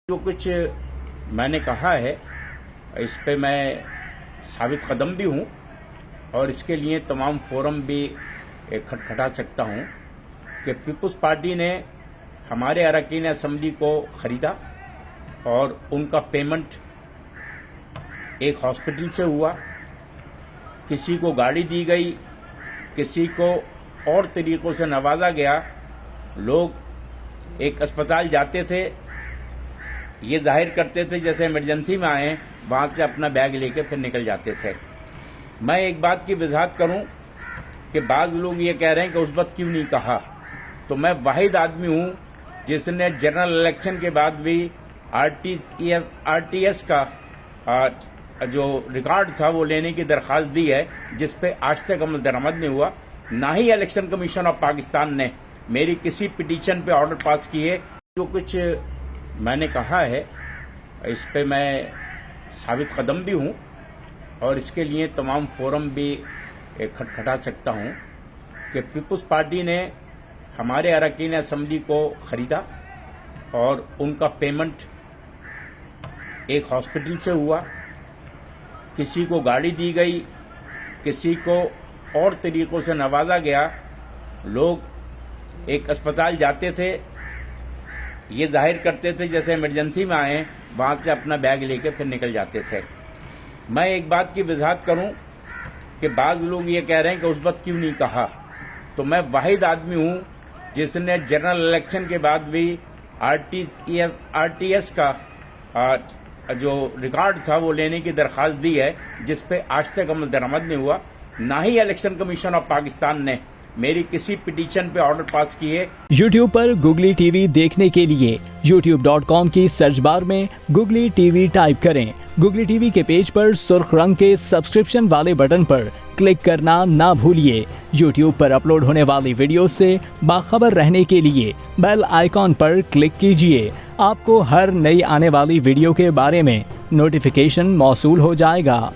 जो कुछ मैंने कहा है इस पे मैं साबित कदम भी हूँ और इसके लिए तमाम फोरम भी खटखटा सकता हूँ कि पीपल्स पार्टी ने हमारे अरकान असम्बली को ख़रीदा और उनका पेमेंट एक हॉस्पिटल से हुआ। किसी को गाड़ी दी गई, किसी को और तरीक़ों से नवाजा गया। लोग एक अस्पताल जाते थे, ये जाहिर करते थे जैसे इमरजेंसी में आए, वहाँ से अपना बैग लेके फिर निकल जाते थे। मैं एक बात की वजाहत करूँ कि बाज़ लोग ये कह रहे हैं कि उस वक्त क्यों नहीं कहा, तो मैं वाहिद आदमी हूँ जिसने जनरल इलेक्शन के बाद भी आरटीएस का जो रिकॉर्ड था वो लेने की दरख्वास्त दी है, जिस पे आज तक अमल दरामद नहीं हुआ। ना ही इलेक्शन कमीशन ऑफ पाकिस्तान ने मेरी किसी पिटीशन पे ऑर्डर पास किए। जो कुछ मैंने कहा है इस पे मैं साबित कदम भी हूँ और इसके लिए तमाम फोरम भी खटखटा सकता हूँ कि पीपल्स पार्टी ने हमारे अरकान असम्बली को ख़रीदा और उनका पेमेंट एक हॉस्पिटल से हुआ। किसी को गाड़ी दी गई, किसी को और तरीक़ों से नवाजा गया। लोग एक अस्पताल जाते थे, ये जाहिर करते थे जैसे इमरजेंसी में आए, वहाँ से अपना बैग लेके फिर निकल जाते थे। मैं एक बात की वजाहत करूँ कि बाज़ लोग ये कह रहे हैं कि उस वक्त क्यों नहीं कहा, तो मैं वाहिद आदमी हूँ जिसने जनरल इलेक्शन के बाद भी आरटीएस का जो रिकॉर्ड था वो लेने की दरख्वास्त दी है, जिस पे आज तक अमल दरामद नहीं हुआ। ना ही इलेक्शन कमीशन ऑफ पाकिस्तान ने मेरी किसी पिटीशन पे ऑर्डर पास किए। YouTube पर गुगली टीवी देखने के लिए youtube.com की सर्च बार में गुगली टीवी टाइप करें। गुगली टीवी के पेज पर सुर्ख रंग के सब्सक्रिप्शन वाले बटन पर क्लिक करना ना भूलिए। YouTube पर अपलोड होने वाली वीडियो से बाखबर रहने के लिए बेल आइकॉन पर क्लिक कीजिए। आपको हर नई आने वाली वीडियो के बारे में नोटिफिकेशन मौसूल हो जाएगा।